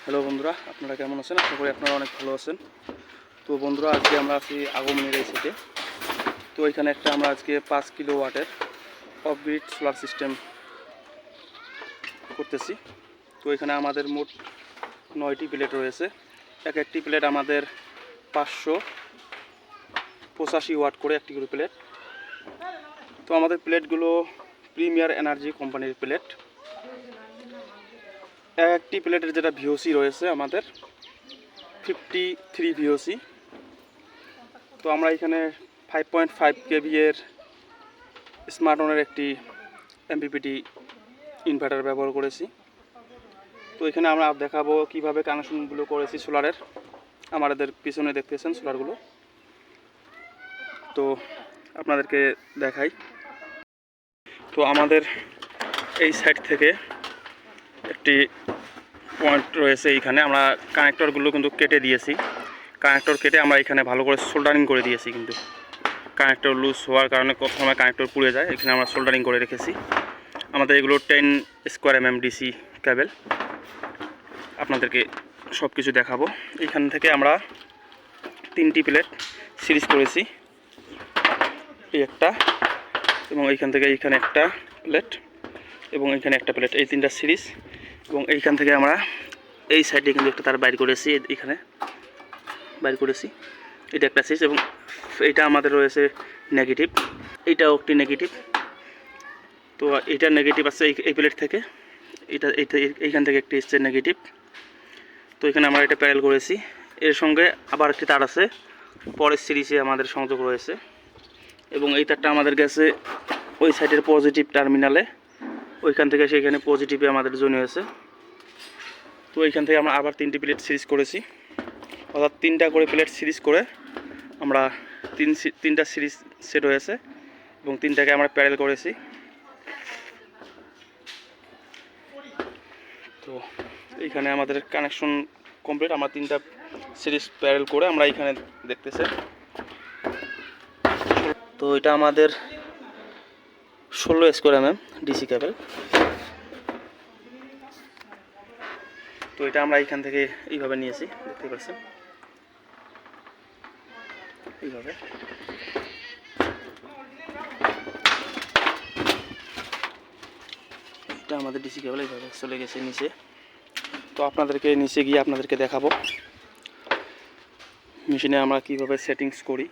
Hello বন্ধুরা, আপনারা কেমন আছেন? আশা করি আপনারা অনেক ভালো আছেন। তো বন্ধুরা, আজকে আমরা আছি আগমনীর এই সাইটে। তো এখানে একটা আমরা আজকে 5 কিলোওয়াটের অফ গ্রিড সোলার সিস্টেম করতেছি। তো এখানে আমাদের মোট 9টি প্লেট রয়েছে। এক একটি প্লেট আমাদের 585 ওয়াট করে একটি করে প্লেট। তো আমাদের প্লেটগুলো প্রিমিয়ার এনার্জি কোম্পানির প্লেট। একটি প্লেটের যেটা ভিওসি রয়েছে আমাদের 53 ভিওসি। তো আমরা এখানে 5.5 কেভি এর স্মার্টনের একটি এমপিপিটি ইনভার্টার ব্যবহার করেছি। তো এখানে আমরা দেখাবো কিভাবে কানেকশনগুলো করেছি সোলারের। আমাদের পিছনে দেখতেছেন সোলারগুলো, তো আপনাদেরকে দেখাই। তো আমাদের এই সাইড থেকে একটি পয়েন্ট রয়েছে, এইখানে আমরা কানেক্টরগুলো কিন্তু কেটে দিয়েছি। কানেক্টর কেটে আমরা এখানে ভালো করে সোল্ডারিং করে দিয়েছি, কিন্তু কানেক্টর লুজ হওয়ার কারণে কত সময় কানেক্টর পুড়ে যায়। এখানে আমরা সোল্ডারিং করে রেখেছি। আমাদের এগুলো 10 স্কোয়ার mm ডিসি কেবল। আপনাদেরকে সব কিছু দেখাবো। এইখান থেকে আমরা 3টি প্লেট সিরিজ করেছি, এই একটা, এবং এইখান থেকে এইখানে একটা প্লেট, এবং এইখানে একটা প্লেট, এই 3টা সিরিজ। এবং এইখান থেকে আমরা এই সাইডে কিন্তু একটা তার বাইর করেছি, এখানে বাইর করেছি, এটা একটা সিরিজ। এবং এইটা আমাদের রয়েছে নেগেটিভ, এইটাও একটি নেগেটিভ। তো এইটা নেগেটিভ আছে এই প্লেট থেকে, এইখান থেকে একটি এসছে নেগেটিভ। তো এখানে আমরা এটা প্যারেল করেছি। এর সঙ্গে আবার একটি তার আছে, পরের সিরিজে আমাদের সংযোগ রয়েছে। এবং এই তারটা আমাদের গেছে ওই সাইডের পজিটিভ টার্মিনালে, ওইখান থেকে সেইখানে পজিটিভে আমাদের জয়েন হয়েছে। তো এইখান থেকে আমরা আবার 3টি প্লেট সিরিজ করেছি, অর্থাৎ 3টা করে প্লেট সিরিজ করে আমরা 3টা সিরিজ সেট হয়েছে, এবং 3টাকে আমরা প্যারেল করেছি। তো এইখানে আমাদের কানেকশন কমপ্লিট। আমরা 3টা সিরিজ প্যারেল করে আমরা এইখানে দেখতেছি। তো এটা আমাদের 16 স্কোয়ার mm ডিসি কেবল। তো এটা আমরা এইখান থেকে এইভাবে নিয়েছি, দেখতে পাচ্ছেন এইভাবে। এটা আমাদের ডিসি কেবল এইভাবে চলে গেছে নিচে। তো আপনাদেরকে নিচে গিয়ে আপনাদেরকে দেখাবো মেশিনে আমরা কিভাবে সেটিংস করি।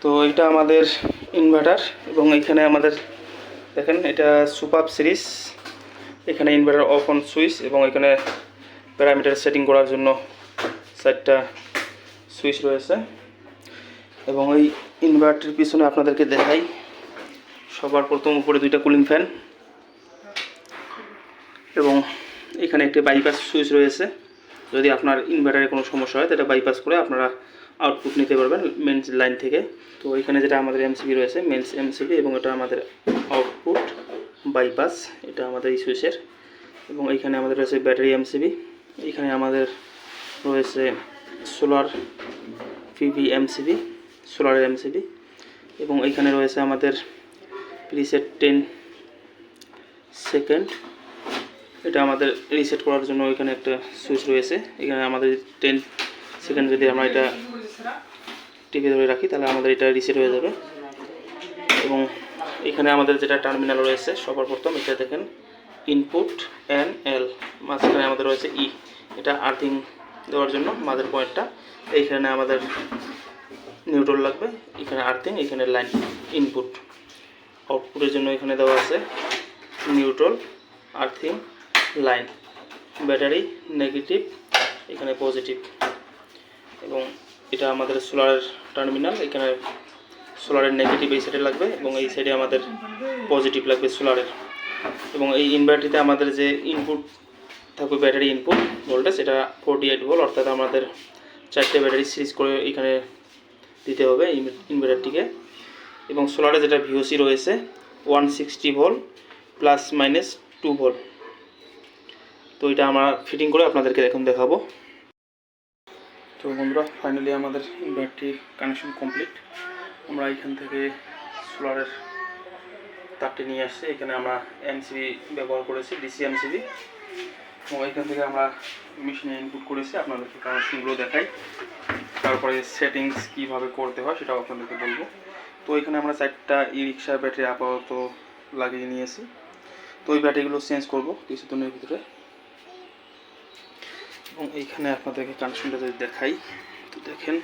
তো এটা আমাদের ইনভার্টার, এবং এখানে আমাদের দেখেন এটা সুপার সিরিজ। এখানে ইনভার্টার অফ অন সুইচ, এবং এখানে প্যারামিটার সেটিং করার জন্য 4টা সুইচ রয়েছে। এবং এই ইনভার্টারের পিছনে আপনাদেরকে দেখাই, সবার প্রথম উপরে 2টা কুলিং ফ্যান, এবং এখানে একটি বাইপাস সুইচ রয়েছে। যদি আপনার ইনভার্টারে কোনো সমস্যা হয়, এটা বাইপাস করে আপনারা আউটপুট নিতে পারবেন মেন লাইন থেকে। তো এখানে যেটা আমাদের এমসিবি রয়েছে, মেন্স এমসিবি, এবং এটা আমাদের আউটপুট বাইপাস, এটা আমাদের এই সুইচের। এবং এইখানে আমাদের রয়েছে ব্যাটারি এমসিবি, এইখানে আমাদের রয়েছে সোলার পিভি এমসিবি, সোলারের এমসিবি। এবং এইখানে রয়েছে আমাদের প্রিসেট 10 সেকেন্ড, এটা আমাদের রিসেট করার জন্য এখানে একটা সুইচ রয়েছে। এখানে আমাদের 10 সেকেন্ড যদি আমরা এটা টিপে ধরে রাখি, তাহলে আমাদের এটা রিসেট হয়ে যাবে। এবং এখানে আমাদের যেটা টার্মিনাল রয়েছে, সবার প্রথম এটা দেখেন ইনপুট NL, মাঝখানে আমাদের রয়েছে ই, এটা আর্থিং দেওয়ার জন্য মাদার পয়েন্টটা। এইখানে আমাদের নিউট্রাল লাগবে, এখানে আর্থিং, এখানে লাইন ইনপুট। আউটপুটের জন্য এখানে দেওয়া আছে neutral, earthing, line, battery negative, এখানে পজিটিভ। এবং এটা আমাদের সোলারের টার্মিনাল, এখানে সোলারের নেগেটিভ এই সাইডে লাগবে, এবং এই সাইডে আমাদের পজিটিভ লাগবে সোলারের। এবং এই ইনভার্টারটিতে আমাদের যে ইনপুট থাকবে ব্যাটারি ইনপুট ভোল্টেজ, এটা 48 ভোল্ট, অর্থাৎ আমাদের 4টে ব্যাটারি সিরিজ করে এখানে দিতে হবে ইনভার্টারটিকে। এবং সোলারে যেটা ভিওসি রয়েছে 160 ভোল্ট প্লাস মাইনাস 2 ভোল্ট। তো এটা আমরা ফিটিং করে আপনাদেরকে এখন দেখাবো। তো বন্ধুরা, ফাইনালি আমাদের ইনভার্টারটি কানেকশন কমপ্লিট। আমরা এখান থেকে সোলারের তারটি নিয়ে আসছি। এখানে আমরা এমসিবি ব্যবহার করেছি, ডিসি এমসিবি। এবং এখান থেকে আমরা মেশিনে ইনপুট করেছি, আপনাদেরকে কানেকশনগুলো দেখাই, তারপরে সেটিংস কীভাবে করতে হয় সেটাও আপনাদেরকে বলবো। তো এখানে আমরা 4টা ই রিক্সা ব্যাটারি আপাতত লাগিয়ে নিয়েছি। তো ওই ব্যাটারিগুলো চেঞ্জ করবো কিছুদিনের ভিতরে। এবং এইখানে আপনাদেরকে কানেকশনটা যদি দেখাই, তো দেখেন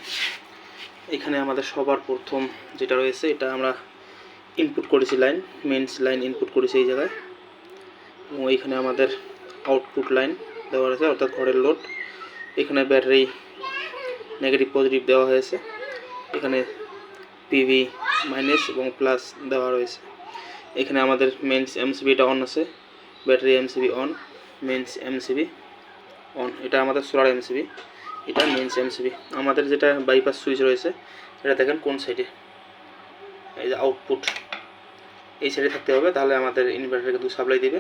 এখানে আমাদের সবার প্রথম যেটা রয়েছে এটা আমরা ইনপুট করেছি লাইন, মেইনস লাইন ইনপুট করেছি এই জায়গায়। এবং এইখানে আমাদের আউটপুট লাইন দেওয়া রয়েছে, অর্থাৎ ঘরের লোড। এখানে ব্যাটারি নেগেটিভ পজিটিভ দেওয়া হয়েছে, এখানে পিভি মাইনাস এবং প্লাস দেওয়া রয়েছে। এখানে আমাদের মেইনস এমসিবিটা অন আছে, battery MCB on, means MCB on. এটা আমাদের সোলার এমসিবি, এটা মেইনস এমসিবি। আমাদের যেটা বাইপাস সুইচ রয়েছে এটা দেখেন কোন সাইডে, এই যে আউটপুট এই সাইডে থাকতে হবে, তাহলে আমাদের ইনভার্টারকে দুধ সাপ্লাই দিবে।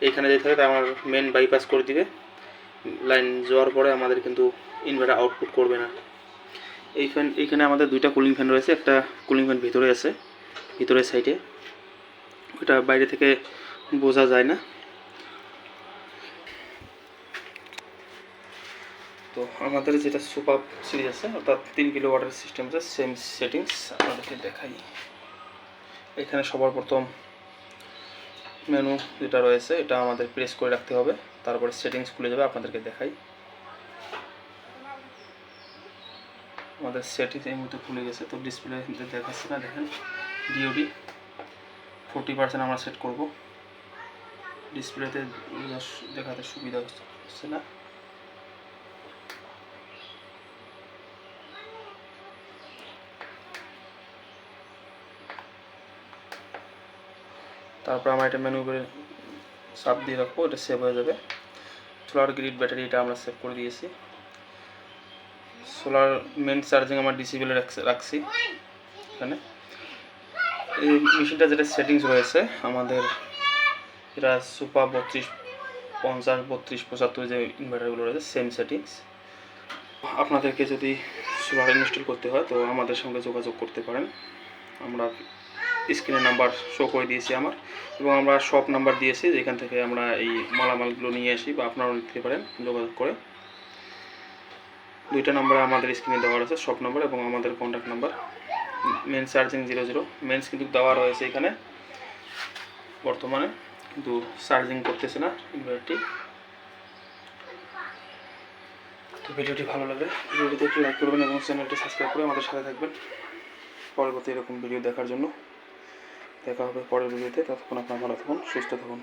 এইখানে যেতে হবে, আমার মেন বাইপাস করে দিবে। লাইন যাওয়ার পরে আমাদের কিন্তু ইনভার্টার আউটপুট করবে না। এইখানে আমাদের 2টা কুলিং ফ্যান রয়েছে, একটা কুলিং ফ্যান ভিতরে আছে, ভিতরের সাইডে, ওটা বাইরে থেকে বোঝা যায় না। তো আমাদের যেটা সুপার সিরিজ আছে, অর্থাৎ 3 কিলোওয়াটের সিস্টেম আছে, সেম সেটিংস আপনাদেরকে দেখাই। এখানে সবার প্রথম মেনু যেটা রয়েছে এটা আমাদের প্রেস করে রাখতে হবে, তারপরে সেটিংস খুলে যাবে। আপনাদেরকে দেখাই, আমাদের সেটিংস এই মুহূর্তে খুলে গেছে। তো ডিসপ্লে দেখাচ্ছে না, দেখেন ডিওডি 40% আমরা সেট করব। ডিসপ্লেতে দেখাতে সুবিধা হচ্ছে না। তারপর আমরা এটা মেনু করে সাব দিয়ে রাখবো, এটা সেভ হয়ে যাবে। সোলার গ্রিড ব্যাটারি এটা আমরা সেভ করে দিয়েছি। সোলার মেন চার্জিং আমার ডিসিবেলে রাখছি। এখানে এই মেশিনটা যেটা সেটিংস রয়েছে আমাদের, এটা সুপার 32, 50, 32, 75 যে ইনভার্টারগুলো রয়েছে সেম সেটিংস। আপনাদেরকে যদি সোলার ইনস্টল করতে হয় তো আমাদের সঙ্গে যোগাযোগ করতে পারেন। আমরা স্ক্রিনে নাম্বার শো করে দিয়েছি আমার, এবং আমরা শপ নাম্বার দিয়েছি যেখান থেকে আমরা এই মালামালগুলো নিয়ে আসি, বা আপনারাও নিতে পারেন যোগাযোগ করে। 2টা নাম্বার আমাদের স্ক্রিনে দেওয়া আছে, শপ নাম্বার এবং আমাদের contact number. Main charging 00, mains কিন্তু দেওয়া রয়েছে এখানে বর্তমানে, কিন্তু চার্জিং করতেছে না ইনভার্টারটি। তো ভিডিওটি ভালো লাগলে ভিডিওটিতে একটু লাইক করবেন এবং চ্যানেলটি সাবস্ক্রাইব করে আমাদের সাথে থাকবেন পরবর্তী এরকম ভিডিও দেখার জন্য। দেখা হবে পরের ভিডিওতে, ততক্ষণ আপনারা ভালো থাকুন, সুস্থ থাকুন।